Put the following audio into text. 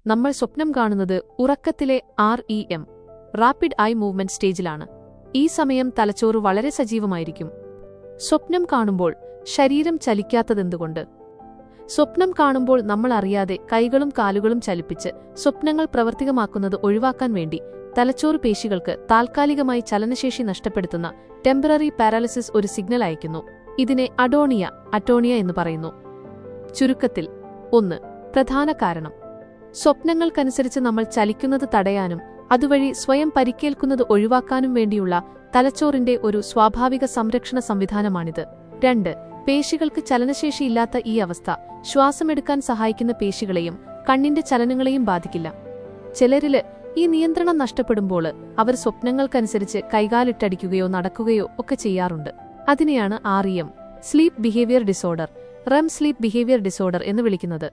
നമ്മൾ സ്വപ്നം കാണുന്നത് ഉറക്കത്തിലെ REM റാപ്പിഡ് ഐ മൂവ്മെന്റ് സ്റ്റേജിലാണ്. ഈ സമയം തലച്ചോറ് വളരെ സജീവമായിരിക്കും. സ്വപ്നം കാണുമ്പോൾ ശരീരം ചലിക്കാത്തതെന്തുകൊണ്ട്? സ്വപ്നം കാണുമ്പോൾ നമ്മൾ അറിയാതെ കൈകളും കാലുകളും ചലിപ്പിച്ച് സ്വപ്നങ്ങൾ പ്രവർത്തികമാക്കുന്നത് ഒഴിവാക്കാൻ വേണ്ടി തലച്ചോറ് പേശികൾക്ക് താൽക്കാലികമായി ചലനശേഷി നഷ്ടപ്പെടുത്തുന്ന ടെമ്പററി പാരാലിസിസ് ഒരു സിഗ്നൽ അയക്കുന്നു. ഇതിനെ അറ്റോണിയ എന്ന് പറയുന്നു. ചുരുക്കത്തിൽ 1. പ്രധാന കാരണം: സ്വപ്നങ്ങൾക്കനുസരിച്ച് നമ്മൾ ചലിക്കുന്നത് തടയാനും അതുവഴി സ്വയം പരിക്കേൽക്കുന്നത് ഒഴിവാക്കാനും വേണ്ടിയുള്ള തലച്ചോറിന്റെ ഒരു സ്വാഭാവിക സംരക്ഷണ സംവിധാനമാണിത്. 2. പേശികൾക്ക് ചലനശേഷിയില്ലാത്ത ഈ അവസ്ഥ ശ്വാസമെടുക്കാൻ സഹായിക്കുന്ന പേശികളെയും കണ്ണിന്റെ ചലനങ്ങളെയും ബാധിക്കില്ല. ചിലരില് ഈ നിയന്ത്രണം നഷ്ടപ്പെടുമ്പോൾ അവർ സ്വപ്നങ്ങൾക്കനുസരിച്ച് കൈകാലിട്ടടിക്കുകയോ നടക്കുകയോ ഒക്കെ ചെയ്യാറുണ്ട്. അതിനെയാണ് REM sleep behaviour disorder, REM sleep behaviour disorder എന്ന് വിളിക്കുന്നത്.